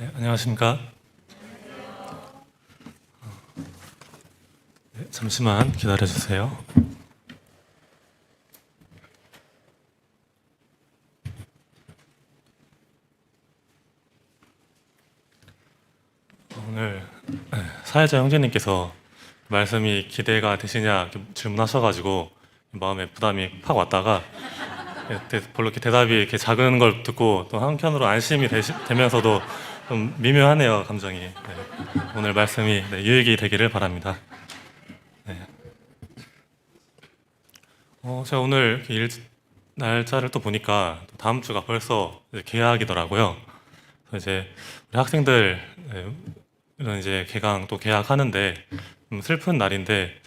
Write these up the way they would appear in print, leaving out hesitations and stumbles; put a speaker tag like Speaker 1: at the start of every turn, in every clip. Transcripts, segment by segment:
Speaker 1: 네, 안녕하십니까? 네, 잠시만 기다려 주세요. 오늘 사회자 형제님께서 말씀이 기대가 되시냐 이렇게 질문하셔가지고 마음에 부담이 팍 왔다가 별로 이렇게 대답이 이렇게 작은 걸 듣고 또 한편으로 안심이 되면서도 좀 미묘하네요, 감정이. 네, 오늘 말씀이 유익이 되기를 바랍니다. 네. 제가 오늘 이렇게 날짜를 또 보니까 또 다음 주가 벌써 이제 개학이더라고요. 그래서 이제 우리 학생들 이런 이제 개강 또 개학하는데 좀 슬픈 날인데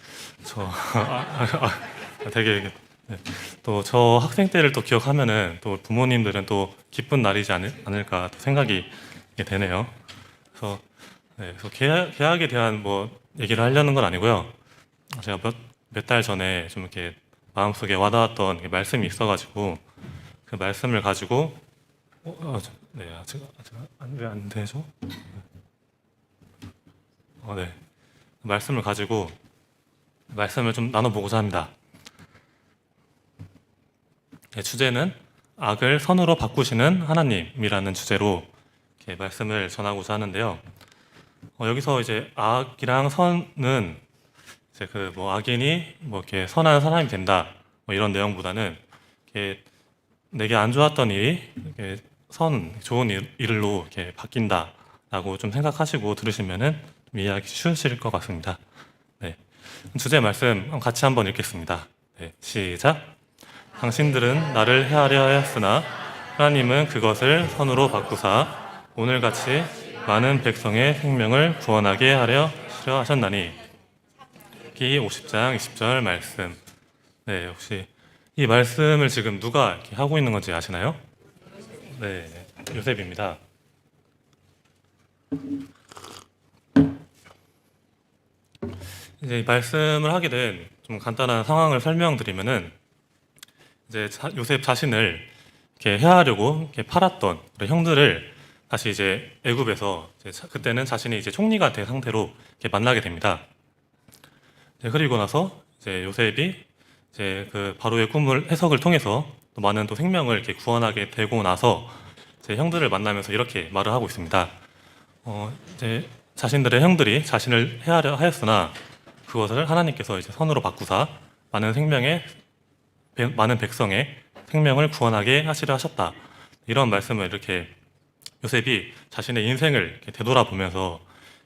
Speaker 1: 되게 또 저 학생 때를 또 기억하면은 또 부모님들은 또 기쁜 날이지 않을까 또 생각이 되네요. 그래서, 그래서 개학에 대한 뭐 얘기를 하려는 건 아니고요. 제가 몇 달 전에 좀 이렇게 마음속에 와닿았던 말씀이 있어가지고 그 말씀을 가지고 네, 아직 왜 안 되죠? 네. 말씀을 가지고 말씀을 좀 나눠보고자 합니다. 네, 주제는 악을 선으로 바꾸시는 하나님이라는 주제로 이렇게 말씀을 전하고자 하는데요. 여기서 이제 악이랑 선은 이제 그 뭐 악인이 뭐 이렇게 선한 사람이 된다 뭐 이런 내용보다는 이렇게 내게 안 좋았던 일이 이렇게 좋은 일로 이렇게 바뀐다라고 좀 생각하시고 들으시면은 좀 이해하기 쉬우실 것 같습니다. 네. 주제 말씀 같이 한번 읽겠습니다. 네, 시작. 당신들은 나를 해하려 하였으나 하나님은 그것을 선으로 바꾸사 오늘같이 많은 백성의 생명을 구원하게 하려 하셨나니. 기 50장 20절 말씀. 네, 혹시 이 말씀을 지금 누가 이렇게 하고 있는 건지 아시나요? 네, 요셉입니다. 이제 이 말씀을 하게 된 좀 간단한 상황을 설명드리면은 이제 요셉 자신을 이렇게 해하려고 이렇게 팔았던 그런 형들을 다시 이제 애굽에서 그때는 자신이 이제 총리가 된 상태로 이렇게 만나게 됩니다. 그리고 나서 이제 요셉이 이제 그 바로의 꿈을 해석을 통해서 또 많은 또 생명을 이렇게 구원하게 되고 나서 이제 형들을 만나면서 이렇게 말을 하고 있습니다. 이제 자신들의 형들이 자신을 해하려 하였으나 그것을 하나님께서 이제 선으로 바꾸사 많은 백성의 생명을 구원하게 하시려 하셨다. 이런 말씀을 이렇게 요셉이 자신의 인생을 이렇게 되돌아보면서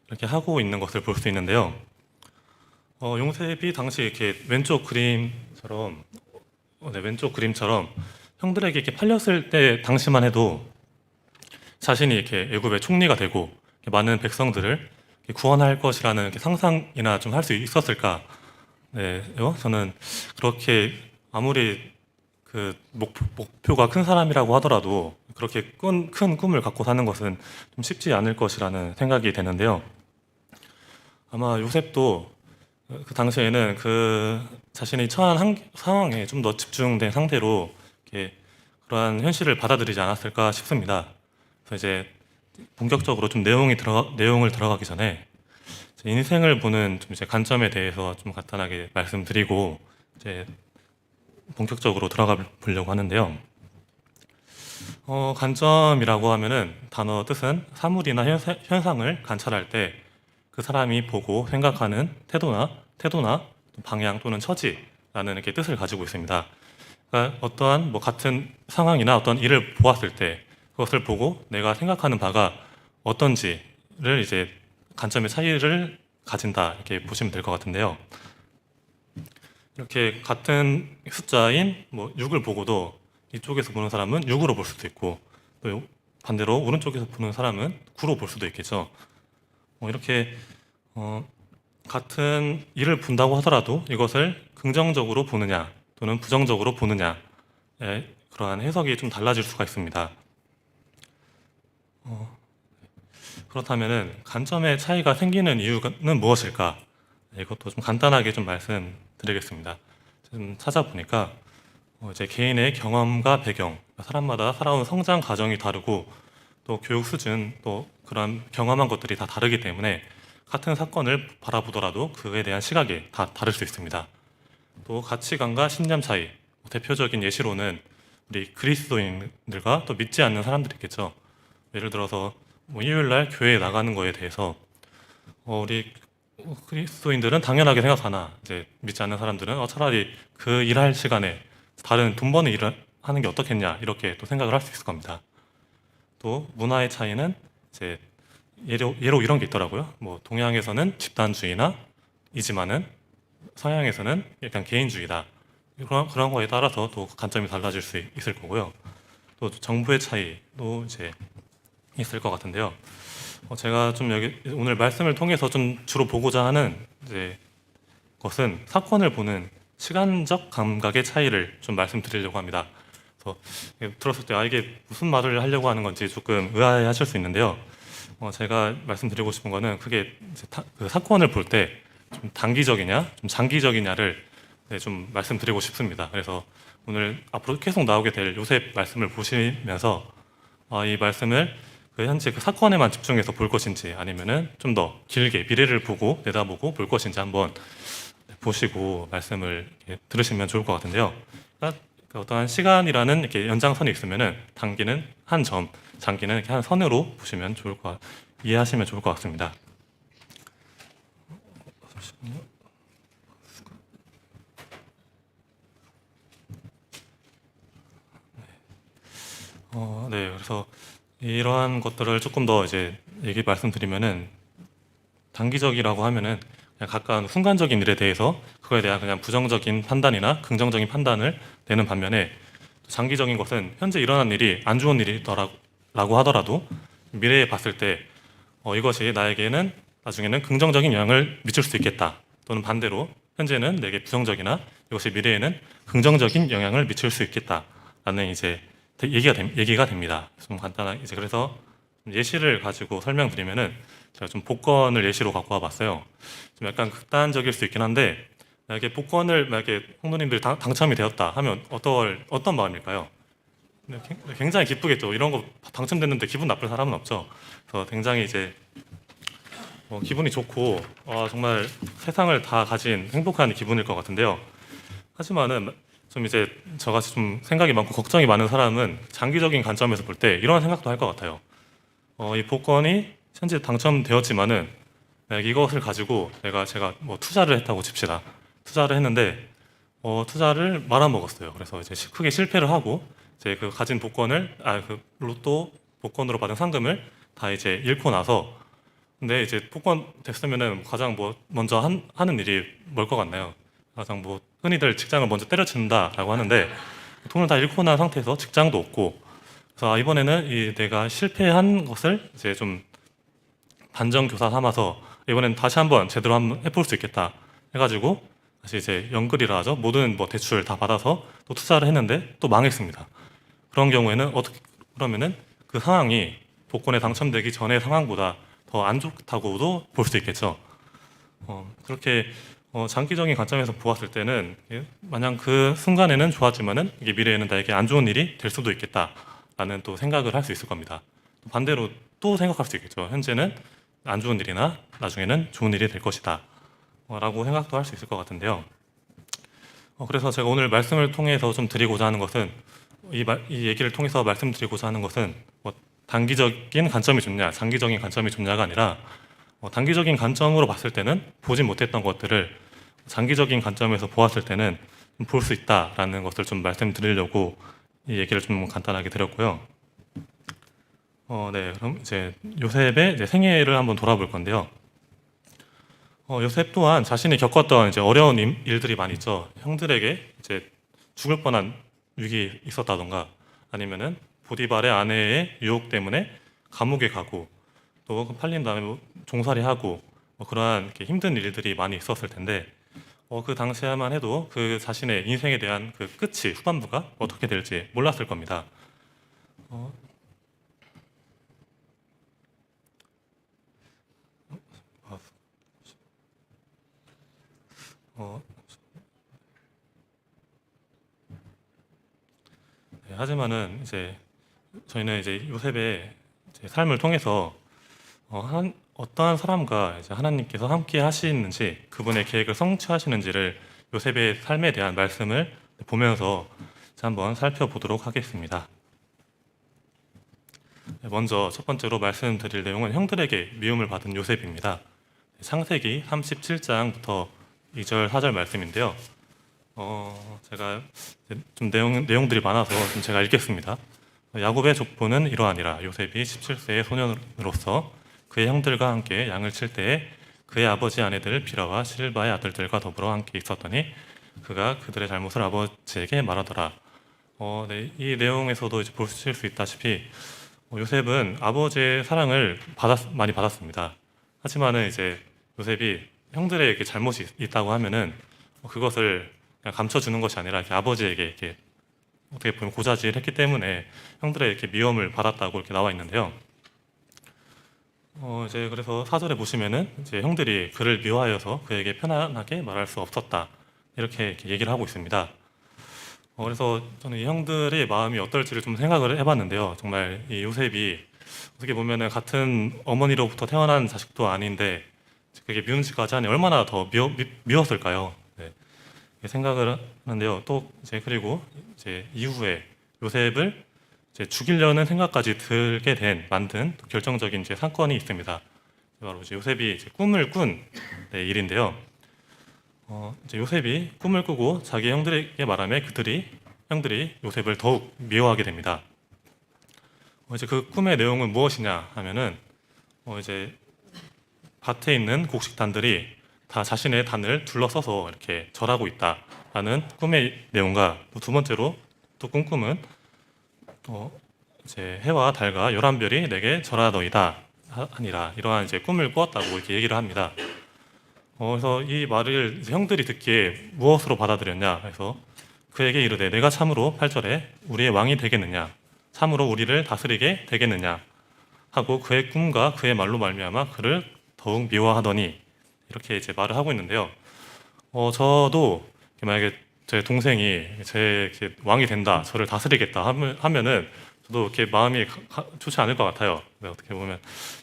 Speaker 1: 이렇게 하고 있는 것을 볼 수 있는데요. 요셉이 당시 이렇게 왼쪽 그림처럼 형들에게 이렇게 팔렸을 때 당시만 해도 자신이 이렇게 애굽의 총리가 되고 많은 백성들을 구원할 것이라는 이렇게 상상이나 좀 할 수 있었을까? 네, 저는 그렇게 아무리 그 목표가 큰 사람이라고 하더라도 그렇게 큰 꿈을 갖고 사는 것은 좀 쉽지 않을 것이라는 생각이 되는데요. 아마 요셉도 그 당시에는 그 자신이 처한 상황에 좀 더 집중된 상태로 이렇게 그러한 현실을 받아들이지 않았을까 싶습니다. 그래서 이제 본격적으로 좀 내용을 들어가기 전에 인생을 보는 좀 이제 관점에 대해서 좀 간단하게 말씀드리고 이제 본격적으로 들어가 보려고 하는데요. 관점이라고 하면은 단어 뜻은 사물이나 현상을 관찰할 때 그 사람이 보고 생각하는 태도나 방향 또는 처지라는 이렇게 뜻을 가지고 있습니다. 그러니까 어떠한 뭐 같은 상황이나 어떤 일을 보았을 때 그것을 보고 내가 생각하는 바가 어떤지를 이제 관점의 차이를 가진다 이렇게 보시면 될 것 같은데요. 이렇게 같은 숫자인 뭐 6을 보고도 이쪽에서 보는 사람은 6으로 볼 수도 있고 또 반대로 오른쪽에서 보는 사람은 9로 볼 수도 있겠죠. 이렇게 같은 일을 본다고 하더라도 이것을 긍정적으로 보느냐 또는 부정적으로 보느냐의 그러한 해석이 좀 달라질 수가 있습니다. 그렇다면은 관점의 차이가 생기는 이유는 무엇일까? 이것도 좀 간단하게 좀 말씀드리겠습니다. 좀 찾아보니까 이제 개인의 경험과 배경, 사람마다 살아온 성장 과정이 다르고 또 교육 수준, 또 그런 경험한 것들이 다 다르기 때문에 같은 사건을 바라보더라도 그에 대한 시각이 다 다를 수 있습니다. 또 가치관과 신념 차이, 대표적인 예시로는 우리 그리스도인들과 또 믿지 않는 사람들이 있겠죠. 예를 들어서 뭐 일요일날 교회에 나가는 거에 대해서 우리 그리스도인들은 당연하게 생각하나 이제 믿지 않는 사람들은 차라리 그 일할 시간에 다른 돈 버는 일을 하는 게 어떻겠냐 이렇게 또 생각을 할 수 있을 겁니다. 또 문화의 차이는 이제 예로 이런 게 있더라고요. 뭐 동양에서는 집단주의나 이지만은 서양에서는 약간 개인주의다. 그런 거에 따라서 또 관점이 달라질 수 있을 거고요. 또 정부의 차이도 이제 있을 것 같은데요. 제가 좀 여기 오늘 말씀을 통해서 좀 주로 보고자 하는 이제 것은 사건을 보는 시간적 감각의 차이를 좀 말씀드리려고 합니다. 그래서 들었을 때 이게 무슨 말을 하려고 하는 건지 조금 의아해하실 수 있는데요. 제가 말씀드리고 싶은 거는 그게 이제 그 사건을 볼 때 좀 단기적이냐, 좀 장기적이냐를 좀 말씀드리고 싶습니다. 그래서 오늘 앞으로 계속 나오게 될 요셉 말씀을 보시면서 이 말씀을 그 현재 그 사건에만 집중해서 볼 것인지 아니면은 좀 더 길게 미래를 보고 내다보고 볼 것인지 한번 보시고 말씀을 들으시면 좋을 것 같은데요. 그러니까 어떠한 시간이라는 이렇게 연장선이 있으면은 단기는 한 점, 장기는 이렇게 한 선으로 보시면 이해하시면 좋을 것 같습니다. 잠시만요. 네, 그래서 이러한 것들을 조금 더 이제 말씀드리면은 단기적이라고 하면은 그냥 가까운 순간적인 일에 대해서 그거에 대한 그냥 부정적인 판단이나 긍정적인 판단을 내는 반면에 장기적인 것은 현재 일어난 일이 안 좋은 일이라고 하더라도 미래에 봤을 때 이것이 나에게는 나중에는 긍정적인 영향을 미칠 수 있겠다. 또는 반대로 현재는 내게 부정적이나 이것이 미래에는 긍정적인 영향을 미칠 수 있겠다라는 이제 얘기가 됩니다. 좀 간단하게 이제 그래서 예시를 가지고 설명드리면은 제가 좀 복권을 예시로 갖고 와봤어요. 좀 약간 극단적일 수 있긴 한데 만약에 복권을 만약에 홍도님들이 당첨이 되었다 하면 어떤 마음일까요? 굉장히 기쁘겠죠. 이런 거 당첨됐는데 기분 나쁠 사람은 없죠. 그래서 굉장히 이제 기분이 좋고 정말 세상을 다 가진 행복한 기분일 것 같은데요. 하지만은 좀 이제 저같이 좀 생각이 많고 걱정이 많은 사람은 장기적인 관점에서 볼 때 이런 생각도 할 것 같아요. 이 복권이 현재 당첨되었지만은 이것을 가지고 제가 뭐 투자를 했다고 칩시다. 투자를 했는데 투자를 말아먹었어요. 그래서 이제 크게 실패를 하고 이제 그 가진 복권을 그 로또 복권으로 받은 상금을 다 이제 잃고 나서 근데 이제 복권 됐으면은 가장 뭐 먼저 하는 일이 뭘 것 같나요? 가장 뭐 흔히들 직장을 먼저 때려친다라고 하는데 돈을 다 잃고 난 상태에서 직장도 없고 그래서 이번에는 내가 실패한 것을 이제 좀 반전교사 삼아서 이번엔 다시 한번 제대로 한번 해볼 수 있겠다 해가지고 다시 이제 연끌이라 하죠. 모든 뭐 대출 다 받아서 또 투자를 했는데 또 망했습니다. 그런 경우에는 어떻게 그러면은 그 상황이 복권에 당첨되기 전의 상황보다 더 안 좋다고도 볼 수 있겠죠. 그렇게 장기적인 관점에서 보았을 때는 마냥 그 순간에는 좋았지만은 이게 미래에는 나에게 안 좋은 일이 될 수도 있겠다라는 또 생각을 할 수 있을 겁니다. 반대로 또 생각할 수 있겠죠. 현재는 안 좋은 일이나 나중에는 좋은 일이 될 것이다 라고 생각도 할 수 있을 것 같은데요. 그래서 제가 오늘 말씀을 통해서 좀 드리고자 하는 것은 이 얘기를 통해서 말씀드리고자 하는 것은 뭐 단기적인 관점이 좋냐 장기적인 관점이 좋냐가 아니라 단기적인 관점으로 봤을 때는 보지 못했던 것들을 장기적인 관점에서 보았을 때는 볼 수 있다라는 것을 좀 말씀드리려고 이 얘기를 좀 간단하게 드렸고요. 네, 그럼 이제 요셉의 이제 생애를 한번 돌아볼 건데요. 요셉 또한 자신이 겪었던 이제 어려운 일들이 많이 있죠. 형들에게 이제 죽을 뻔한 위기 있었다던가 아니면은 보디발의 아내의 유혹 때문에 감옥에 가고 또 팔린 다음에 뭐 종살이하고 뭐 그러한 이렇게 힘든 일들이 많이 있었을 텐데 그 당시에만 해도 그 자신의 인생에 대한 그 끝이 후반부가 어떻게 될지 몰랐을 겁니다. 어, 어, 네, 하지만은 이제 저희는 이제 요셉의 이제 삶을 통해서 어떠한 사람과 이제 하나님께서 함께 하시는지 그분의 계획을 성취하시는지를 요셉의 삶에 대한 말씀을 보면서 이제 한번 살펴보도록 하겠습니다. 먼저 첫 번째로 말씀드릴 내용은 형들에게 미움을 받은 요셉입니다. 창세기 37장부터 2절 4절 말씀인데요. 제가 좀 내용들이 많아서 좀 제가 읽겠습니다. 야곱의 족보는 이러하니라. 요셉이 17세의 소년으로서 그의 형들과 함께 양을 칠 때에 그의 아버지 아내들 비라와 실바의 아들들과 더불어 함께 있었더니 그가 그들의 잘못을 아버지에게 말하더라. 네, 이 내용에서도 이제 보실 수 있다시피 요셉은 아버지의 사랑을 많이 받았습니다. 하지만은 이제 요셉이 형들에게 잘못이 있다고 하면은 그것을 그냥 감춰주는 것이 아니라 이렇게 아버지에게 이렇게 어떻게 보면 고자질했기 때문에 형들의 이렇게 미움을 받았다고 이렇게 나와 있는데요. 이제 그래서 사절에 보시면은 이제 형들이 그를 미워하여서 그에게 편안하게 말할 수 없었다 이렇게 얘기를 하고 있습니다. 그래서 저는 이 형들의 마음이 어떨지를 좀 생각을 해봤는데요. 정말 이 요셉이 어떻게 보면은 같은 어머니로부터 태어난 자식도 아닌데 그게 미움직까지 하니 얼마나 더 미웠을까요? 네, 생각을 하는데요. 또 이제 그리고 이제 이후에 요셉을 이제 죽이려는 생각까지 들게 만든 결정적인 이제 사건이 있습니다. 바로 이제 요셉이 이제 꿈을 꾼 일인데요. 이제 요셉이 꿈을 꾸고 자기 형들에게 말하며 형들이 요셉을 더욱 미워하게 됩니다. 이제 그 꿈의 내용은 무엇이냐 하면은 이제 밭에 있는 곡식단들이 다 자신의 단을 둘러서서 이렇게 절하고 있다라는 꿈의 내용과 또 두 번째로 또 꾼 꿈은 이제 해와 달과 11별이 내게 절하더이다 하니라 이러한 이제 꿈을 꾸었다고 이렇게 얘기를 합니다. 그래서 이 말을 형들이 듣기에 무엇으로 받아들였냐 해서 그에게 이르되 내가 참으로 8절에 우리의 왕이 되겠느냐 참으로 우리를 다스리게 되겠느냐 하고 그의 꿈과 그의 말로 말미암아 그를 더욱 미워하더니 이렇게 이제 말을 하고 있는데요. 저도 만약에 제 동생이 제 왕이 된다, 저를 다스리겠다 하면은 저도 이렇게 마음이 좋지 않을 것 같아요. 어떻게 보면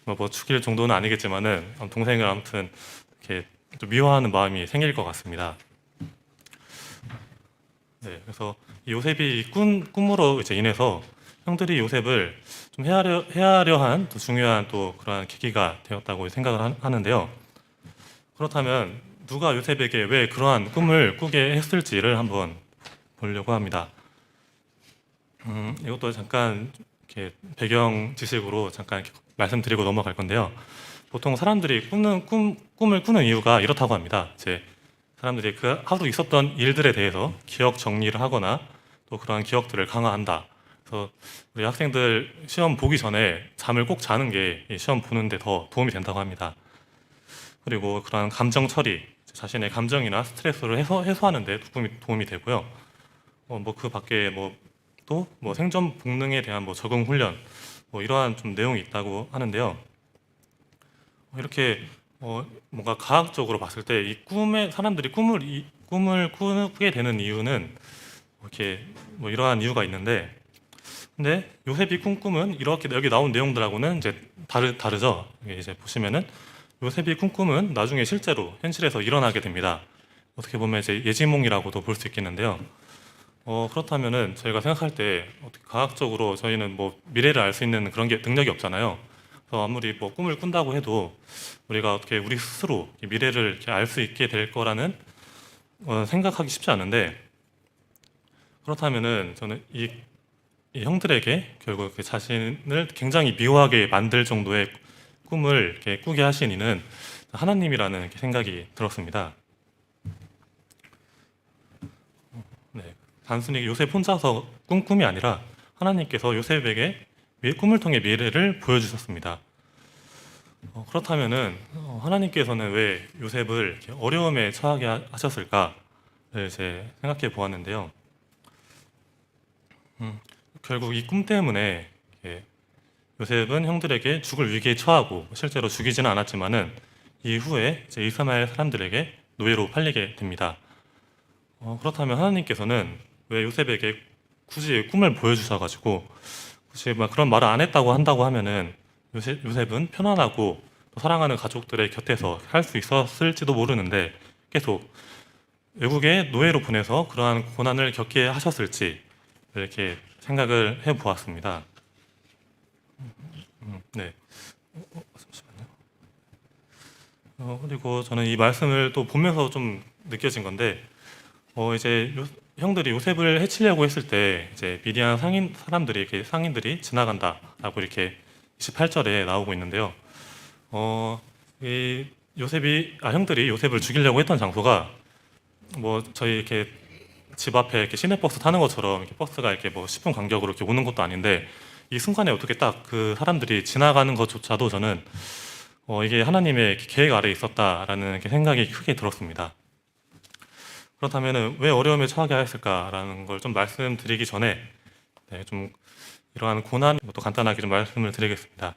Speaker 1: 뭐 죽일 정도는 아니겠지만은 동생을 아무튼 이렇게 좀 미워하는 마음이 생길 것 같습니다. 네, 그래서 요셉이 꿈으로 이제 인해서 형들이 요셉을 좀 해하려 한 또 중요한 또 그러한 계기가 되었다고 생각을 하는데요. 그렇다면 누가 요셉에게 왜 그러한 꿈을 꾸게 했을지를 한번 보려고 합니다. 이것도 잠깐 이렇게 배경 지식으로 잠깐 이렇게 말씀드리고 넘어갈 건데요. 보통 사람들이 꿈을 꾸는 이유가 이렇다고 합니다. 이제 사람들이 그 하루 있었던 일들에 대해서 기억 정리를 하거나 또 그러한 기억들을 강화한다. 그래서 우리 학생들 시험 보기 전에 잠을 꼭 자는 게 시험 보는데 더 도움이 된다고 합니다. 그리고 그러한 감정 처리, 자신의 감정이나 스트레스를 해소하는 데 도움이 되고요. 뭐 그 밖에 또 생존 본능에 대한 적응 훈련 이러한 좀 내용이 있다고 하는데요. 이렇게 뭔가 과학적으로 봤을 때 이 사람들이 꿈을 꾸게 되는 이유는 이렇게 이러한 이유가 있는데, 근데 요셉이 꾼 꿈은 이렇게 여기 나온 내용들하고는 이제 다르죠. 이제 보시면은 요셉이 꾼 꿈은 나중에 실제로 현실에서 일어나게 됩니다. 어떻게 보면 이제 예지몽이라고도 볼 수 있겠는데요. 그렇다면은 저희가 생각할 때 어떻게 과학적으로 저희는 미래를 알 수 있는 그런 게 능력이 없잖아요. 그래서 아무리 꿈을 꾼다고 해도 우리가 어떻게 우리 스스로 미래를 이렇게 알 수 있게 될 거라는 생각하기 쉽지 않은데, 그렇다면은 저는 이 형들에게 결국 자신을 굉장히 미워하게 만들 정도의 꿈을 이렇게 꾸게 하신 이는 하나님이라는 이렇게 생각이 들었습니다. 네, 단순히 요셉 혼자서 꾼 꿈이 아니라 하나님께서 요셉에게 꿈을 통해 미래를 보여주셨습니다. 그렇다면은 하나님께서는 왜 요셉을 이렇게 어려움에 처하게 하셨을까를 이제 생각해 보았는데요. 결국 이 꿈 때문에 요셉은 형들에게 죽을 위기에 처하고 실제로 죽이지는 않았지만은 이후에 이제 이스마엘 사람들에게 노예로 팔리게 됩니다. 그렇다면 하나님께서는 왜 요셉에게 굳이 꿈을 보여주셔가지고 사실 막 그런 말을 안 했다고 한다고 하면은 요셉은 편안하고 또 사랑하는 가족들의 곁에서 할 수 있었을지도 모르는데 계속 외국에 노예로 보내서 그러한 고난을 겪게 하셨을지 이렇게 생각을 해보았습니다. 네. 잠시만요. 그리고 저는 이 말씀을 또 보면서 좀 느껴진 건데, 이제 형들이 요셉을 해치려고 했을 때 이제 미디안 상인들이 지나간다라고 이렇게 28절에 나오고 있는데요. 이 형들이 요셉을 죽이려고 했던 장소가 뭐 저희 이렇게 집 앞에 이렇게 시내버스 타는 것처럼 이렇게 버스가 이렇게 뭐 10분 간격으로 이렇게 오는 것도 아닌데 이 순간에 어떻게 딱 그 사람들이 지나가는 것조차도 저는 이게 하나님의 계획 아래에 있었다라는 이렇게 생각이 크게 들었습니다. 그렇다면 왜 어려움에 처하게 하였을까라는 걸 좀 말씀드리기 전에 좀 이러한 고난 것도 간단하게 좀 말씀을 드리겠습니다.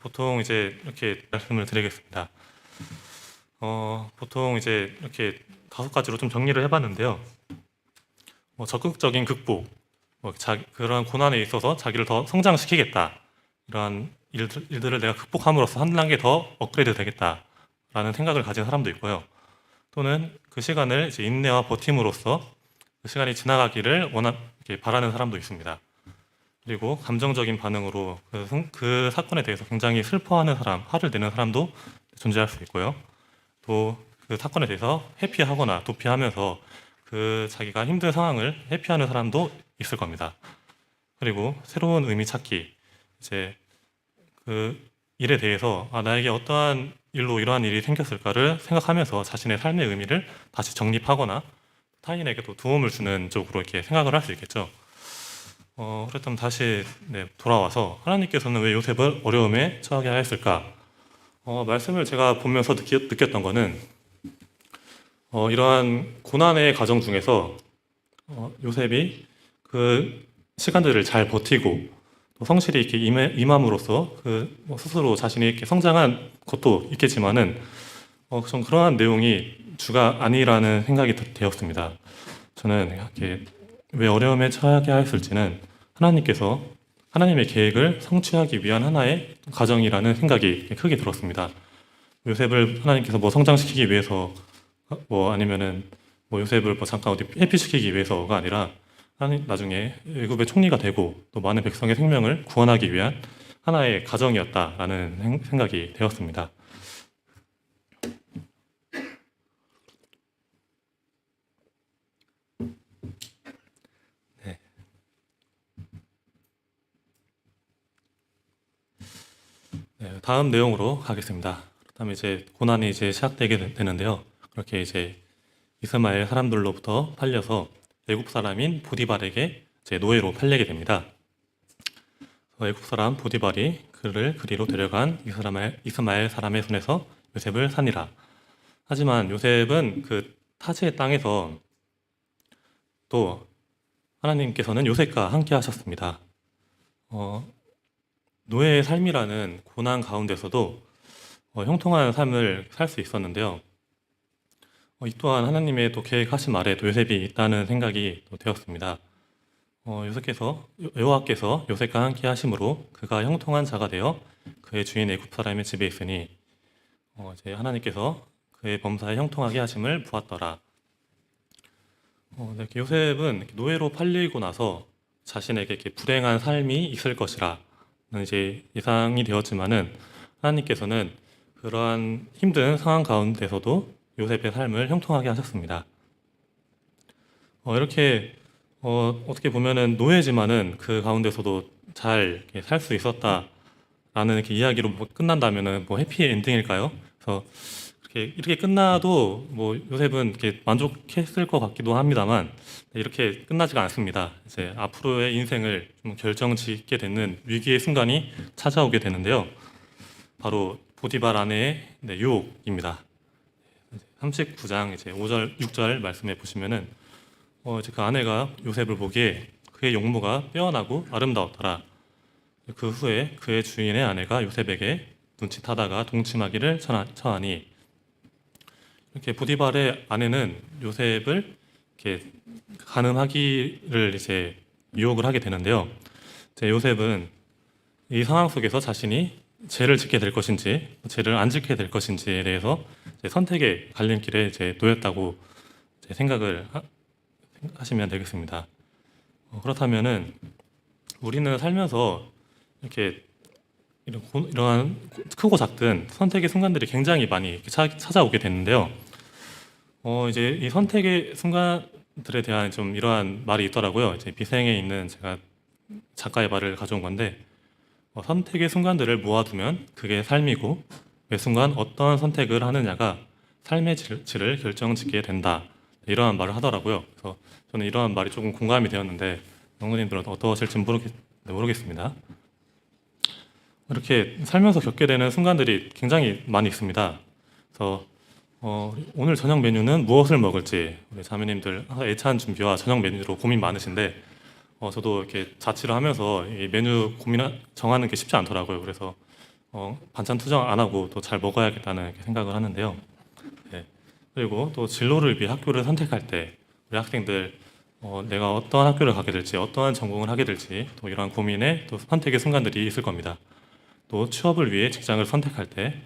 Speaker 1: 보통 이제 이렇게 말씀을 드리겠습니다. 보통 이제 이렇게 5가지로 좀 정리를 해봤는데요. 적극적인 극복, 그러한 고난에 있어서 자기를 더 성장시키겠다. 이러한 일들을 내가 극복함으로써 한 단계 더 업그레이드 되겠다라는 생각을 가진 사람도 있고요. 또는 그 시간을 이제 인내와 버팀으로써 그 시간이 지나가기를 이렇게 바라는 사람도 있습니다. 그리고 감정적인 반응으로 그 사건에 대해서 굉장히 슬퍼하는 사람, 화를 내는 사람도 존재할 수 있고요. 또 그 사건에 대해서 회피하거나 도피하면서 그 자기가 힘든 상황을 회피하는 사람도 있을 겁니다. 그리고 새로운 의미 찾기, 이제 그 일에 대해서 나에게 어떠한 일로 이러한 일이 생겼을까를 생각하면서 자신의 삶의 의미를 다시 정립하거나 타인에게도 도움을 주는 쪽으로 이렇게 생각을 할 수 있겠죠. 그렇다면 다시 돌아와서 하나님께서는 왜 요셉을 어려움에 처하게 하였을까? 말씀을 제가 보면서 느꼈던 거는 이러한 고난의 과정 중에서 요셉이 그 시간들을 잘 버티고 또 성실히 이렇게 임함으로써 스스로 자신이 이렇게 성장한 것도 있겠지만은 좀 그러한 내용이 주가 아니라는 생각이 되었습니다. 저는 이렇게 왜 어려움에 처하게 하였을지는 하나님께서 하나님의 계획을 성취하기 위한 하나의 과정이라는 생각이 크게 들었습니다. 요셉을 하나님께서 뭐 성장시키기 위해서 아니면은 요셉을 잠깐 어디 회피시키기 위해서가 아니라 나중에 애굽의 총리가 되고 또 많은 백성의 생명을 구원하기 위한 하나의 과정이었다라는 생각이 되었습니다. 다음 내용으로 가겠습니다. 그다음에 이제 고난이 이제 시작되게 되는데요. 그렇게 이제 이스마엘 사람들로부터 팔려서 애굽 사람인 보디발에게 이제 노예로 팔리게 됩니다. 애굽 사람 보디발이 그를 그리로 데려간 이스마엘 사람의 손에서 요셉을 산이라. 하지만 요셉은 그 타지의 땅에서 또 하나님께서는 요셉과 함께 하셨습니다. 노예의 삶이라는 고난 가운데서도 형통한 삶을 살 수 있었는데요. 이 또한 하나님의 또 계획하신 아래 또 요셉이 있다는 생각이 또 되었습니다. 여호와께서 요셉과 함께 하심으로 그가 형통한 자가 되어 그의 주인 애굽 사람의 집에 있으니 이제 하나님께서 그의 범사에 형통하게 하심을 보았더라. 요셉은 노예로 팔리고 나서 자신에게 이렇게 불행한 삶이 있을 것이라 이제 예상이 되었지만은 하나님께서는 그러한 힘든 상황 가운데서도 요셉의 삶을 형통하게 하셨습니다. 이렇게 어떻게 보면은 노예지만은 그 가운데서도 잘 살 수 있었다라는 이렇게 이야기로 끝난다면은 해피 엔딩일까요? 그래서 이렇게 끝나도 요셉은 이렇게 만족했을 것 같기도 합니다만 이렇게 끝나지가 않습니다. 이제 앞으로의 인생을 좀 결정짓게 되는 위기의 순간이 찾아오게 되는데요. 바로 보디발 아내의 유혹입니다. 39장 이제 5절, 6절 말씀해 보시면은 이제 그 아내가 요셉을 보기에 그의 용모가 빼어나고 아름다웠더라. 그 후에 그의 주인의 아내가 요셉에게 눈짓하다가 동침하기를 처하니 이렇게 보디발의 아내는 요셉을 이렇게 간음하기를 이제 유혹을 하게 되는데요. 이제 요셉은 이 상황 속에서 자신이 죄를 짓게 될 것인지 죄를 안 짓게 될 것인지에 대해서 이제 선택의 갈림길에 이제 놓였다고 이제 생각을 하시면 되겠습니다. 그렇다면은 우리는 살면서 이렇게 이러한 크고 작든 선택의 순간들이 굉장히 많이 이렇게 찾아오게 되는데요. 이제 이 선택의 순간들에 대한 좀 이러한 말이 있더라고요. 이제 비생에 있는 제가 작가의 말을 가져온 건데, 선택의 순간들을 모아두면 그게 삶이고 매 순간 어떤 선택을 하느냐가 삶의 질을 결정짓게 된다. 이러한 말을 하더라고요. 그래서 저는 이러한 말이 조금 공감이 되었는데 영문님들은 어떠실지 모르겠습니다. 이렇게 살면서 겪게 되는 순간들이 굉장히 많이 있습니다. 그래서 오늘 저녁 메뉴는 무엇을 먹을지 우리 자매님들 애찬 준비와 저녁 메뉴로 고민 많으신데 저도 이렇게 자취를 하면서 이 메뉴 정하는 게 쉽지 않더라고요. 그래서 반찬 투정 안 하고 또 잘 먹어야겠다는 이렇게 생각을 하는데요. 네. 그리고 또 진로를 위해 학교를 선택할 때 우리 학생들 내가 어떤 학교를 가게 될지 어떠한 전공을 하게 될지 또 이러한 고민에 또 선택의 순간들이 있을 겁니다. 또 취업을 위해 직장을 선택할 때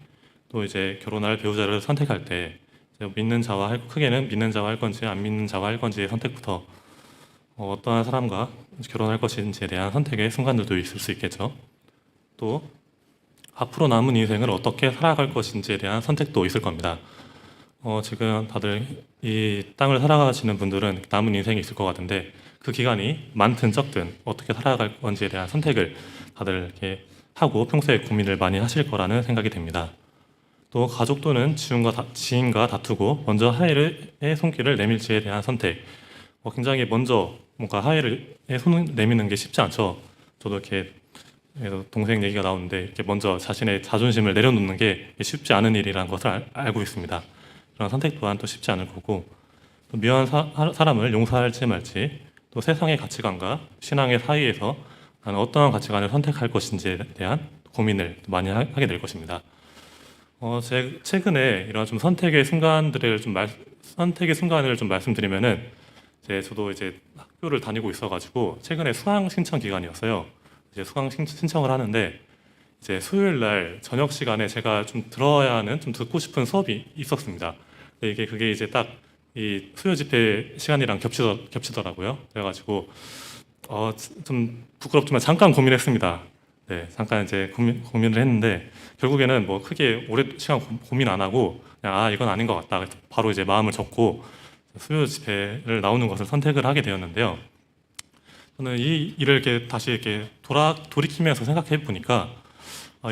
Speaker 1: 또 이제 결혼할 배우자를 선택할 때 크게는 믿는 자와 할 건지 안 믿는 자와 할 건지의 선택부터 어떠한 사람과 결혼할 것인지에 대한 선택의 순간들도 있을 수 있겠죠. 또 앞으로 남은 인생을 어떻게 살아갈 것인지에 대한 선택도 있을 겁니다. 지금 다들 이 땅을 살아가시는 분들은 남은 인생이 있을 것 같은데 그 기간이 많든 적든 어떻게 살아갈 건지에 대한 선택을 다들 이렇게 하고 평소에 고민을 많이 하실 거라는 생각이 됩니다. 또 가족 또는 지인과 다투고 먼저 하해의 손길을 내밀지에 대한 선택. 굉장히 먼저 뭔가 하해에 손을 내미는 게 쉽지 않죠. 저도 이렇게 동생 얘기가 나오는데 이렇게 먼저 자신의 자존심을 내려놓는 게 쉽지 않은 일이라는 것을 알고 있습니다. 그런 선택 또한 또 쉽지 않을 거고 또 미워한 사람을 용서할지 말지 또 세상의 가치관과 신앙의 사이에서 나는 어떠한 가치관을 선택할 것인지에 대한 고민을 많이 하게 될 것입니다. 최근에 이런 좀 선택의 순간을 좀 말씀드리면은 저도 이제 학교를 다니고 있어가지고 최근에 수강 신청 기간이었어요. 이제 수강 신청을 하는데 이제 수요일 날 저녁 시간에 제가 좀 들어야 하는 좀 듣고 싶은 수업이 있었습니다. 근데 그게 이제 딱 이 수요 집회 시간이랑 겹치더라고요. 그래가지고 좀 부끄럽지만 잠깐 고민했습니다. 네, 잠깐 이제 고민을 했는데 결국에는 뭐 크게 오래 시간 고민 안 하고 그냥 이건 아닌 것 같다. 그래서 바로 이제 마음을 접고 수요 집회를 나오는 것을 선택을 하게 되었는데요. 저는 이 일을 이렇게 다시 이렇게 돌이키면서 생각해 보니까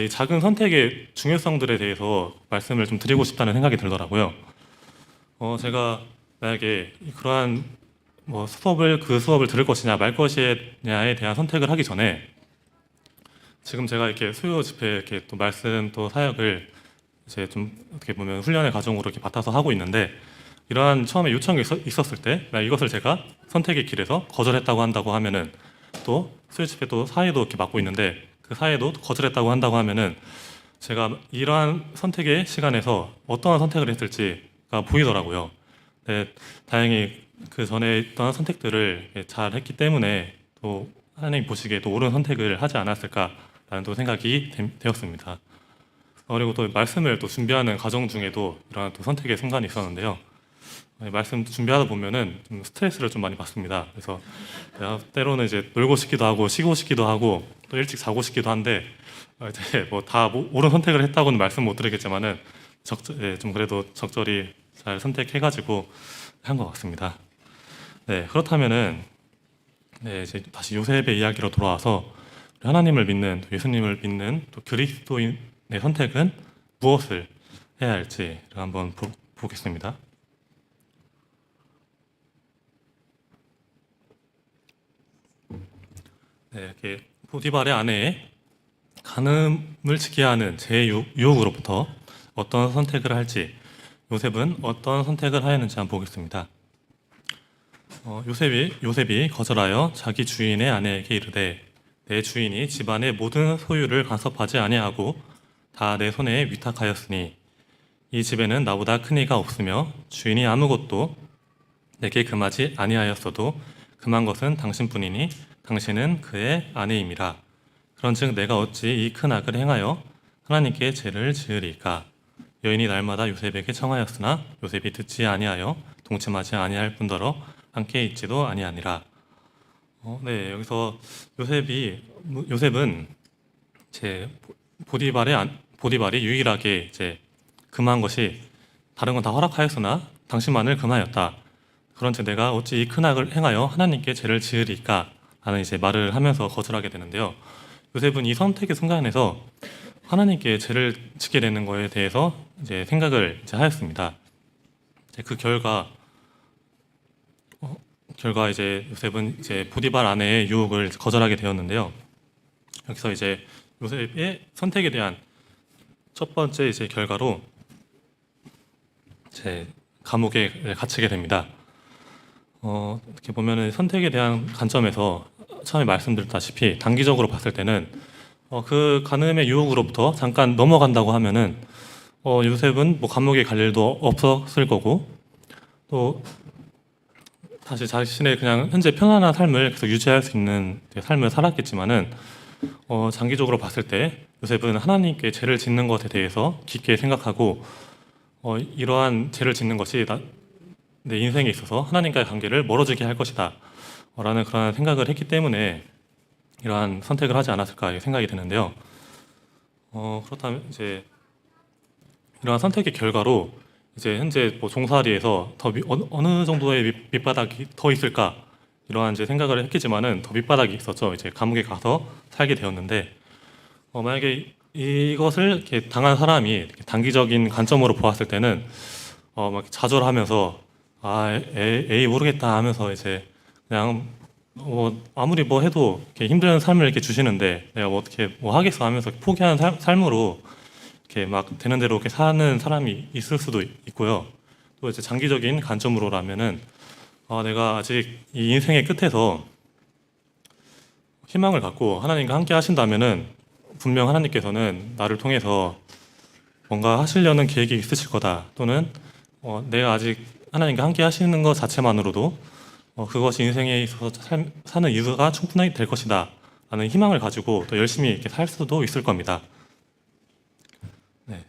Speaker 1: 이 작은 선택의 중요성들에 대해서 말씀을 좀 드리고 싶다는 생각이 들더라고요. 제가 만약에 그러한 그 수업을 들을 것이냐 말 것이냐에 대한 선택을 하기 전에 지금 제가 이렇게 수요 집회 이렇게 또 말씀 또 사역을 이제 좀 어떻게 보면 훈련의 과정으로 이렇게 맡아서 하고 있는데 이러한 처음에 요청이 있었을 때 이것을 제가 선택의 길에서 거절했다고 한다고 하면은 또 수요 집회 또 사회도 이렇게 맡고 있는데 그 사회도 거절했다고 한다고 하면은 제가 이러한 선택의 시간에서 어떠한 선택을 했을지가 보이더라고요. 네, 다행히 그 전에 있던 선택들을 잘 했기 때문에 또 하나님 보시기에 또 옳은 선택을 하지 않았을까라는 또 생각이 되었습니다. 그리고 또 말씀을 또 준비하는 과정 중에도 이러한 또 선택의 순간이 있었는데요. 말씀 준비하다 보면은 좀 스트레스를 좀 많이 받습니다. 그래서 때로는 이제 놀고 싶기도 하고 쉬고 싶기도 하고 또 일찍 자고 싶기도 한데 이제 다 옳은 선택을 했다고는 말씀 못 드리겠지만은 좀 그래도 적절히 잘 선택해가지고 한 것 같습니다. 네, 그렇다면은 이제 다시 요셉의 이야기로 돌아와서 하나님을 믿는 또 예수님을 믿는 또 그리스도인의 선택은 무엇을 해야 할지 한번 보겠습니다. 네, 이렇게 보디발의 아내의 간음을 지켜야 하는 제 유혹으로부터 어떤 선택을 할지 요셉은 어떤 선택을 하였는지 한번 보겠습니다. 요셉이 거절하여 자기 주인의 아내에게 이르되 내 주인이 집안의 모든 소유를 간섭하지 아니하고 다 내 손에 위탁하였으니 이 집에는 나보다 큰 이가 없으며 주인이 아무것도 내게 금하지 아니하였어도 금한 것은 당신뿐이니 당신은 그의 아내임이라. 그런즉 내가 어찌 이 큰 악을 행하여 하나님께 죄를 지으리까? 여인이 날마다 요셉에게 청하였으나 요셉이 듣지 아니하여 동침하지 아니할 뿐더러 함께 있지도 아니하니라. 네, 여기서 요셉은 제 보디발이 유일하게 이제 금한 것이 다른 건 다 허락하였으나 당신만을 금하였다. 그런즉 내가 어찌 이 큰 악을 행하여 하나님께 죄를 지으리까? 라는 이제 말을 하면서 거절하게 되는데요. 요셉은 이 선택의 순간에서 하나님께 죄를 짓게 되는 거에 대해서 이제 생각을 이제 하였습니다. 그 결과 이제 요셉은 이제 보디발 아내의 유혹을 거절하게 되었는데요. 여기서 이제 요셉의 선택에 대한 첫 번째 이제 결과로 이제 감옥에 갇히게 됩니다. 이렇게 보면은 선택에 대한 관점에서 처음에 말씀드렸다시피 단기적으로 봤을 때는 그 간음의 유혹으로부터 잠깐 넘어간다고 하면은 요셉은 뭐 감옥에 갈 일도 없었을 거고 또 다시 자신의 그냥 현재 편안한 삶을 계속 유지할 수 있는 삶을 살았겠지만은 장기적으로 봤을 때 요셉은 하나님께 죄를 짓는 것에 대해서 깊게 생각하고 이러한 죄를 짓는 것이 내 인생에 있어서 하나님과의 관계를 멀어지게 할 것이다 라는 그런 생각을 했기 때문에 이러한 선택을 하지 않았을까 생각이 드는데요. 그렇다면 이제 이러한 선택의 결과로 이제 현재 뭐 종살이에서 어느 정도의 밑바닥이 더 있을까 이러한 이제 생각을 했겠지만은 더 밑바닥이 있었죠. 이제 감옥에 가서 살게 되었는데 만약에 이것을 이렇게 당한 사람이 이렇게 단기적인 관점으로 보았을 때는 막 좌절하면서 에이 모르겠다 하면서 이제 그냥 아무리 뭐 해도 이렇게 힘든 삶을 이렇게 주시는데 내가 뭐 어떻게 뭐 하겠어 하면서 포기하는 삶으로 이렇게 막 되는 대로 이렇게 사는 사람이 있을 수도 있고요. 또 이제 장기적인 관점으로라면은 내가 아직 이 인생의 끝에서 희망을 갖고 하나님과 함께 하신다면은 분명 하나님께서는 나를 통해서 뭔가 하시려는 계획이 있으실 거다. 또는 내가 아직 하나님과 함께 하시는 것 자체만으로도 그것이 인생에 있어서 사는 이유가 충분히 될 것이다 라는 희망을 가지고 또 열심히 이렇게 살 수도 있을 겁니다. 네.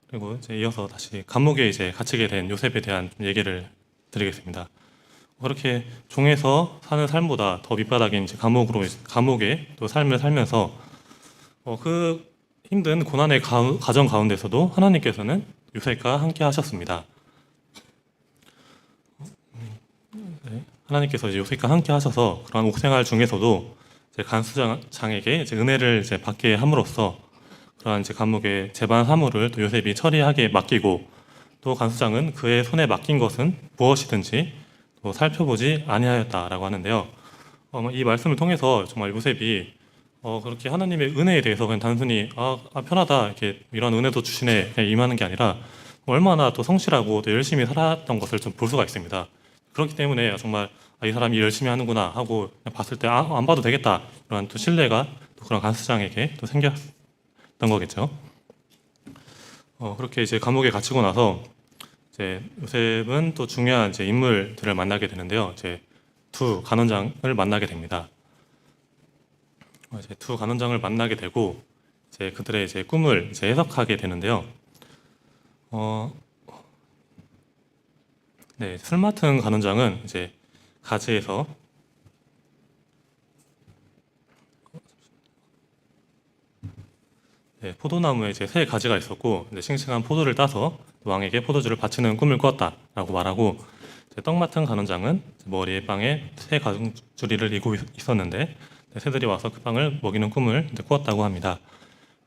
Speaker 1: 그리고 이제 이어서 다시 감옥에 이제 갇히게 된 요셉에 대한 얘기를 드리겠습니다. 그렇게 종에서 사는 삶보다 더 밑바닥인 이제 감옥에 또 삶을 살면서 그 힘든 고난의 가정 가운데서도 하나님께서는 요셉과 함께 하셨습니다. 네, 하나님께서 이제 요셉과 함께 하셔서 그런 옥생활 중에서도 이제 간수장에게 이제 은혜를 이제 받게 함으로써 그러한 이제 감옥의 재반 사물을 또 요셉이 처리하게 맡기고 또 간수장은 그의 손에 맡긴 것은 무엇이든지 또 살펴보지 아니하였다라고 하는데요. 이 말씀을 통해서 정말 요셉이 그렇게 하나님의 은혜에 대해서 그냥 단순히 편하다 이렇게 이런 은혜도 주시네 그냥 임하는 게 아니라 얼마나 또 성실하고 또 열심히 살았던 것을 좀 볼 수가 있습니다. 그렇기 때문에 정말 이 사람이 열심히 하는구나 하고 그냥 봤을 때 안 봐도 되겠다 이런 또 신뢰가 또 그런 간수장에게 또 생겼던 거겠죠. 그렇게 이제 감옥에 갇히고 나서 이제 요셉은 또 중요한 이제 인물들을 만나게 되는데요. 이제 두 간원장을 만나게 됩니다. 이제 두 간원장을 만나게 되고 이제 그들의 이제 꿈을 이제 해석하게 되는데요. 네, 술 맡은 간원장은 이제 가지에서 포도나무에 이제 세 가지가 있었고 이제 싱싱한 포도를 따서 왕에게 포도주를 바치는 꿈을 꾸었다라고 말하고 떡 맡은 간원장은 머리에 빵에 새 가죽줄이를 이고 있었는데 새들이 와서 그 빵을 먹이는 꿈을 꾸었다고 합니다.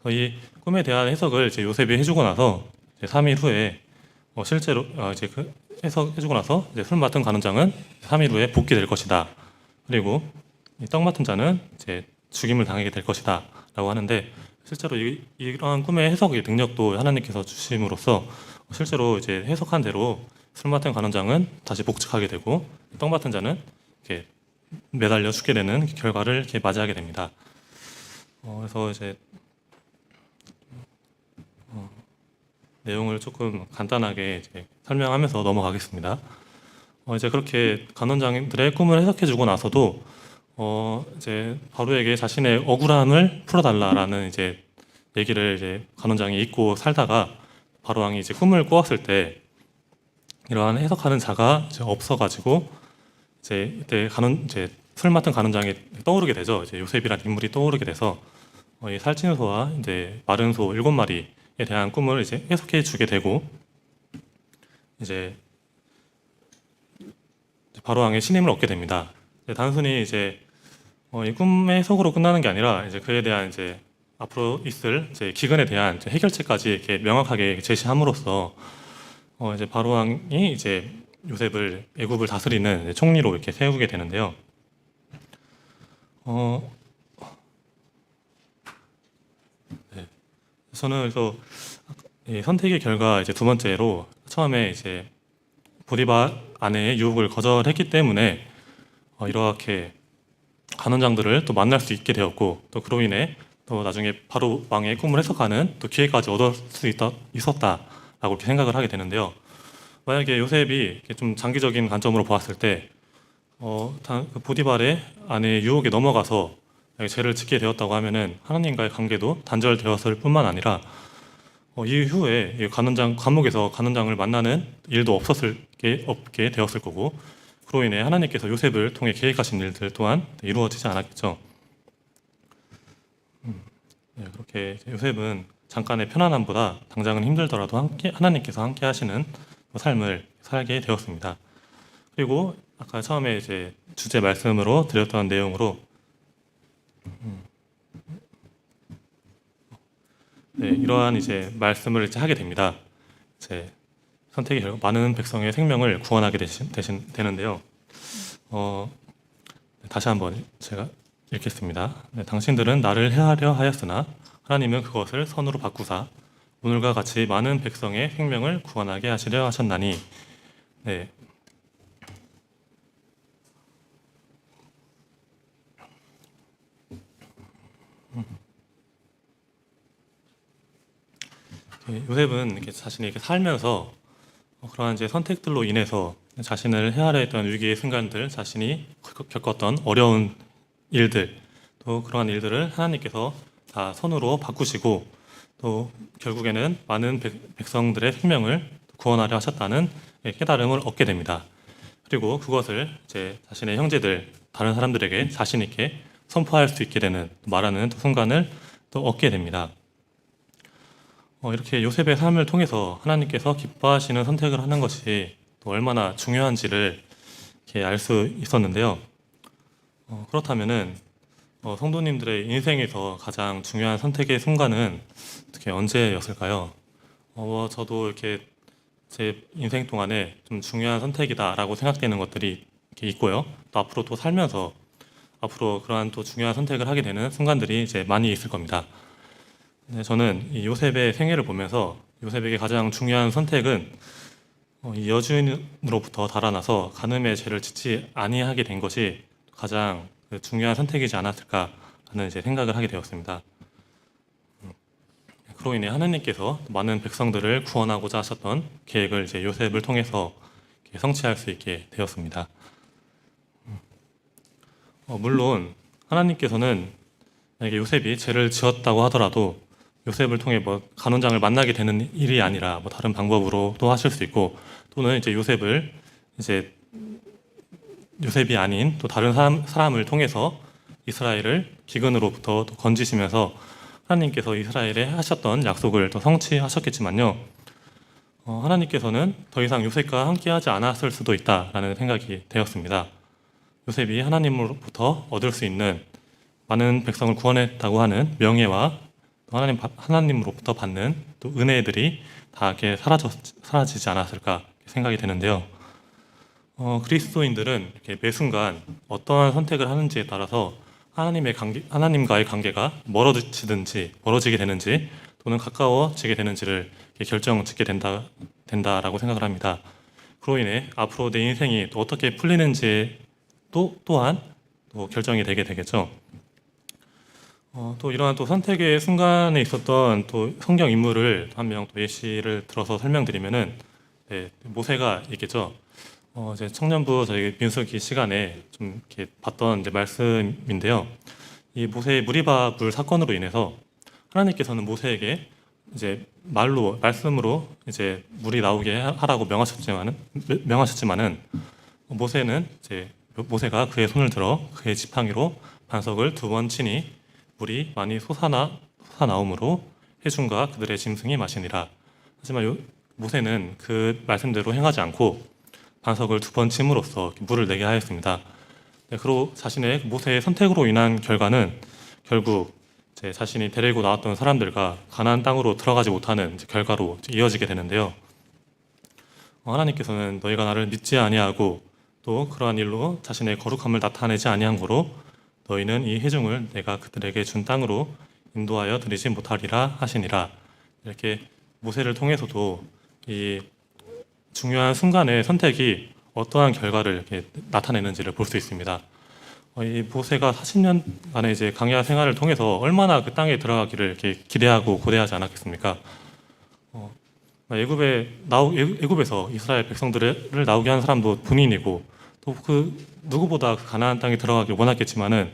Speaker 1: 이 꿈에 대한 해석을 이제 요셉이 해주고 나서 이제 3일 후에 실제로 이제 그 해석해주고 나서 이제 술 맡은 간원장은 3일 후에 복귀될 것이다. 그리고 이 떡 맡은 자는 이제 죽임을 당하게 될 것이다라고 하는데 실제로 이러한 꿈의 해석의 능력도 하나님께서 주심으로써 실제로 이제 해석한 대로 술 맡은 간원장은 다시 복직하게 되고 떡 맡은 자는 이렇게 매달려 죽게 되는 결과를 이렇게 맞이하게 됩니다. 그래서 이제 내용을 조금 간단하게 이제 설명하면서 넘어가겠습니다. 이제 그렇게 간원장들의 꿈을 해석해주고 나서도 이제 바로에게 자신의 억울함을 풀어달라라는 이제 얘기를 이제 간원장이 잊고 살다가 바로 왕이 이제 꿈을 꾸었을 때 이러한 해석하는 자가 이제 없어가지고 이제 이때 이제 술 맡은 간원장이 떠오르게 되죠. 이제 요셉이라는 인물이 떠오르게 돼서 이 살찐 소와 이제 마른 소 7마리에 대한 꿈을 이제 해석해 주게 되고 이제 바로 왕의 신임을 얻게 됩니다. 단순히 이제 이 꿈의 해석으로 끝나는 게 아니라 이제 그에 대한 이제 앞으로 있을 이제 기근에 대한 이제 해결책까지 이렇게 명확하게 제시함으로써 이제 바로 왕이 이제 요셉을 애굽을 다스리는 이제 총리로 이렇게 세우게 되는데요. 네. 저는 그래서 이 선택의 결과 이제 두 번째로 처음에 이제 보디바 아내의 유혹을 거절했기 때문에 이렇게 간원장들을 또 만날 수 있게 되었고 또 그로 인해 또 나중에 바로 왕의 꿈을 해석하는 또 기회까지 얻을 수 있었다라고 이렇게 생각을 하게 되는데요. 만약에 요셉이 이렇게 좀 장기적인 관점으로 보았을 때 그 보디발의 아내의 유혹에 넘어가서 죄를 짓게 되었다고 하면은 하나님과의 관계도 단절되었을 뿐만 아니라 이후에 이 감옥에서 간원장을 만나는 일도 없게 되었을 거고 그로 인해 하나님께서 요셉을 통해 계획하신 일들 또한 이루어지지 않았겠죠. 네, 그렇게 요셉은 잠깐의 편안함보다 당장은 힘들더라도 하나님께서 함께 하시는 삶을 살게 되었습니다. 그리고 아까 처음에 이제 주제 말씀으로 드렸던 내용으로 네, 이러한 이제 말씀을 이제 하게 됩니다. 이제 선택의 결과 많은 백성의 생명을 구원하게 되는데요. 다시 한번 제가 읽겠습니다. 네, 당신들은 나를 해하려 하였으나 하나님은 그것을 선으로 바꾸사 오늘과 같이 많은 백성의 생명을 구원하게 하시려 하셨나니. 네. 요셉은 이렇게 자신이 이렇게 살면서 그러한 이제 선택들로 인해서 자신을 헤아려 했던 위기의 순간들, 자신이 겪었던 어려운 일들, 또 그러한 일들을 하나님께서 다 선으로 바꾸시고 또 결국에는 많은 백성들의 생명을 구원하려 하셨다는 깨달음을 얻게 됩니다. 그리고 그것을 이제 자신의 형제들, 다른 사람들에게 자신 있게 선포할 수 있게 되는 말하는 순간을 또 얻게 됩니다. 이렇게 요셉의 삶을 통해서 하나님께서 기뻐하시는 선택을 하는 것이 또 얼마나 중요한지를 이렇게 알 수 있었는데요. 그렇다면은 성도님들의 인생에서 가장 중요한 선택의 순간은 어떻게 언제였을까요? 저도 이렇게 제 인생 동안에 좀 중요한 선택이다라고 생각되는 것들이 이렇게 있고요. 또 앞으로 또 살면서 앞으로 그러한 또 중요한 선택을 하게 되는 순간들이 이제 많이 있을 겁니다. 네, 저는 이 요셉의 생애를 보면서 요셉에게 가장 중요한 선택은 이 여주인으로부터 달아나서 간음의 죄를 짓지 아니하게 된 것이 가장 중요한 선택이지 않았을까라는 이제 생각을 하게 되었습니다. 그로 인해 하나님께서 많은 백성들을 구원하고자 하셨던 계획을 이제 요셉을 통해서 성취할 수 있게 되었습니다. 물론 하나님께서는 만약에 요셉이 죄를 지었다고 하더라도 요셉을 통해 뭐 간원장을 만나게 되는 일이 아니라 뭐 다른 방법으로도 하실 수 있고 또는 이제 요셉을 이제 요셉이 아닌 또 다른 사람을 통해서 이스라엘을 기근으로부터 또 건지시면서 하나님께서 이스라엘에 하셨던 약속을 또 성취하셨겠지만요. 하나님께서는 더 이상 요셉과 함께하지 않았을 수도 있다라는 생각이 되었습니다. 요셉이 하나님으로부터 얻을 수 있는 많은 백성을 구원했다고 하는 명예와 또 하나님으로부터 받는 또 은혜들이 다 이렇게 사라지지 않았을까 생각이 되는데요. 그리스도인들은 이렇게 매 순간 어떠한 선택을 하는지에 따라서 하나님과의 관계가 멀어지게 되는지 또는 가까워지게 되는지를 결정짓게 된다라고 생각을 합니다. 그로 인해 앞으로 내 인생이 또 어떻게 풀리는지 또한 또 결정이 되게 되겠죠. 또 이러한 또 선택의 순간에 있었던 또 성경 인물을 한 명 또 예시를 들어서 설명드리면은 모세가 있겠죠. 이제 청년부 저희 민수기 시간에 좀 이렇게 봤던 이제 말씀인데요. 이 모세의 무리바불 사건으로 인해서 하나님께서는 모세에게 이제 말씀으로 이제 물이 나오게 하라고 명하셨지만은 모세는 이제 모세가 그의 손을 들어 그의 지팡이로 반석을 2번 치니 물이 많이 솟아나오므로 해중과 그들의 짐승이 마시니라. 하지만 모세는 그 말씀대로 행하지 않고 반석을 2번 침으로써 물을 내게 하였습니다. 네, 그리고 자신의 모세의 선택으로 인한 결과는 결국 이제 자신이 데리고 나왔던 사람들과 가나안 땅으로 들어가지 못하는 결과로 이어지게 되는데요. 하나님께서는 너희가 나를 믿지 아니하고 또 그러한 일로 자신의 거룩함을 나타내지 아니한 거로 너희는 이 회중을 내가 그들에게 준 땅으로 인도하여 드리지 못하리라 하시니라. 이렇게 모세를 통해서도 이 중요한 순간의 선택이 어떠한 결과를 이렇게 나타내는지를 볼 수 있습니다. 이 모세가 40년간의 이제 광야 생활을 통해서 얼마나 그 땅에 들어가기를 이렇게 기대하고 고대하지 않았겠습니까? 애굽에서 이스라엘 백성들을 나오게 한 사람도 본인이고 또 그 누구보다 그 가나안 땅에 들어가길 원했겠지만은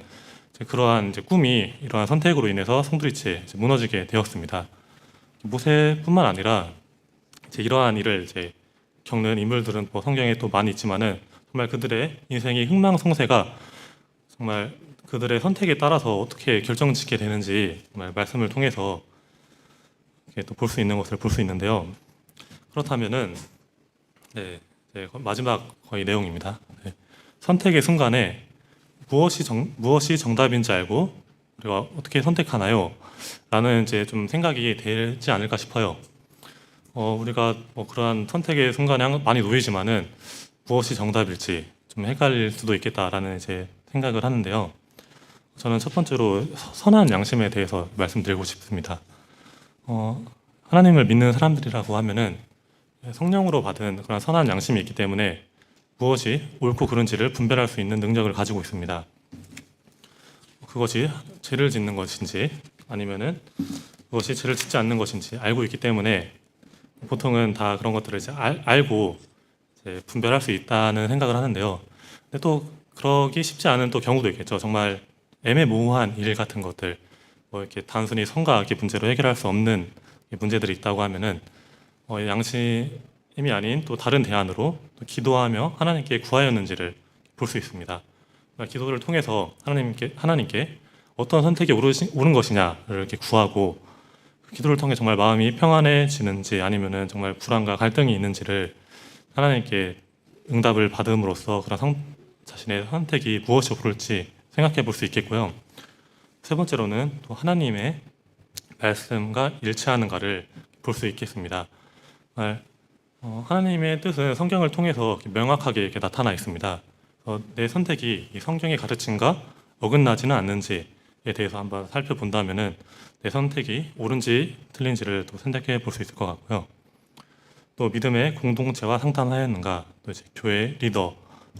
Speaker 1: 그러한 이제 꿈이 이러한 선택으로 인해서 송두리째 무너지게 되었습니다. 모세뿐만 아니라 이제 이러한 일을 이제 겪는 인물들은 뭐 성경에 또 많이 있지만은 정말 그들의 인생의 흥망성쇠가 정말 그들의 선택에 따라서 어떻게 결정짓게 되는지 정말 말씀을 통해서 또 볼 수 있는 것을 볼 수 있는데요. 그렇다면은 마지막 거의 내용입니다. 선택의 순간에 무엇이 정답인지 알고 우리가 어떻게 선택하나요? 라는 이제 좀 생각이 되지 않을까 싶어요. 우리가 뭐 그러한 선택의 순간에 많이 놓이지만은 무엇이 정답일지 좀 헷갈릴 수도 있겠다라는 이제 생각을 하는데요. 저는 첫 번째로 선한 양심에 대해서 말씀드리고 싶습니다. 하나님을 믿는 사람들이라고 하면은 성령으로 받은 그런 선한 양심이 있기 때문에 무엇이 옳고 그른지를 분별할 수 있는 능력을 가지고 있습니다. 그것이 죄를 짓는 것인지 아니면은 그것이 죄를 짓지 않는 것인지 알고 있기 때문에 보통은 다 그런 것들을 이제 알고 이제 분별할 수 있다는 생각을 하는데요. 근데 또 그러기 쉽지 않은 또 경우도 있겠죠. 정말 애매모호한 일 같은 것들, 뭐 이렇게 단순히 선과 악의 문제로 해결할 수 없는 문제들이 있다고 하면은 양심이 아닌 또 다른 대안으로 또 기도하며 하나님께 구하였는지를 볼 수 있습니다. 기도를 통해서 하나님께 어떤 선택이 옳은 것이냐를 이렇게 구하고 기도를 통해 정말 마음이 평안해지는지 아니면은 정말 불안과 갈등이 있는지를 하나님께 응답을 받음으로써 그런 자신의 선택이 무엇이 옳을지 생각해 볼 수 있겠고요. 세 번째로는 또 하나님의 말씀과 일치하는가를 볼 수 있겠습니다. 하나님의 뜻은 성경을 통해서 명확하게 이렇게 나타나 있습니다. 내 선택이 이 성경의 가르침과 어긋나지는 않는지에 대해서 한번 살펴본다면은 내 선택이 옳은지 틀린지를 또 생각해 볼 수 있을 것 같고요. 또 믿음의 공동체와 상담하였는가, 또 이제 교회 리더,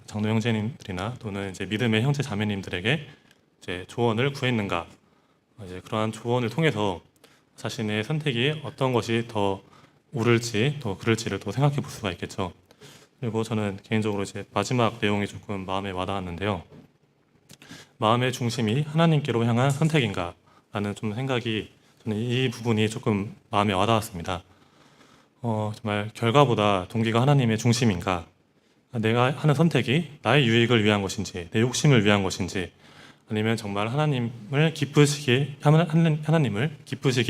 Speaker 1: 장로 형제님들이나 또는 이제 믿음의 형제 자매님들에게 이제 조언을 구했는가, 이제 그러한 조언을 통해서 자신의 선택이 어떤 것이 더 옳을지 또 그럴지를 또 생각해 볼 수가 있겠죠. 그리고 저는 개인적으로 이제 마지막 내용이 조금 마음에 와닿았는데요. 마음의 중심이 하나님께로 향한 선택인가 라는 좀 생각이 저는 이 부분이 조금 마음에 와닿았습니다. 정말 결과보다 동기가 하나님의 중심인가, 내가 하는 선택이 나의 유익을 위한 것인지 내 욕심을 위한 것인지 아니면 정말 하나님을 기쁘시게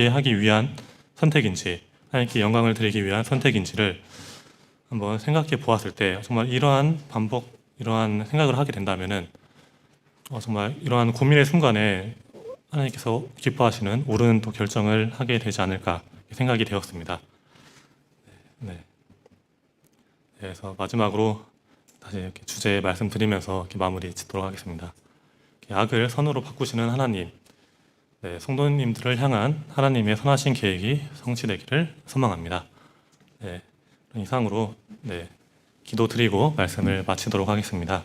Speaker 1: 하기 위한 선택인지 하나님께 영광을 드리기 위한 선택인지를 한번 생각해 보았을 때 정말 이러한 생각을 하게 된다면은 정말 이러한 고민의 순간에 하나님께서 기뻐하시는 옳은 또 결정을 하게 되지 않을까 생각이 되었습니다. 네. 그래서 마지막으로 다시 이렇게 주제 말씀드리면서 이렇게 마무리 짓도록 하겠습니다. 악을 선으로 바꾸시는 하나님, 성도님들을 향한 하나님의 선하신 계획이 성취되기를 소망합니다. 이상으로 기도드리고 말씀을 마치도록 하겠습니다.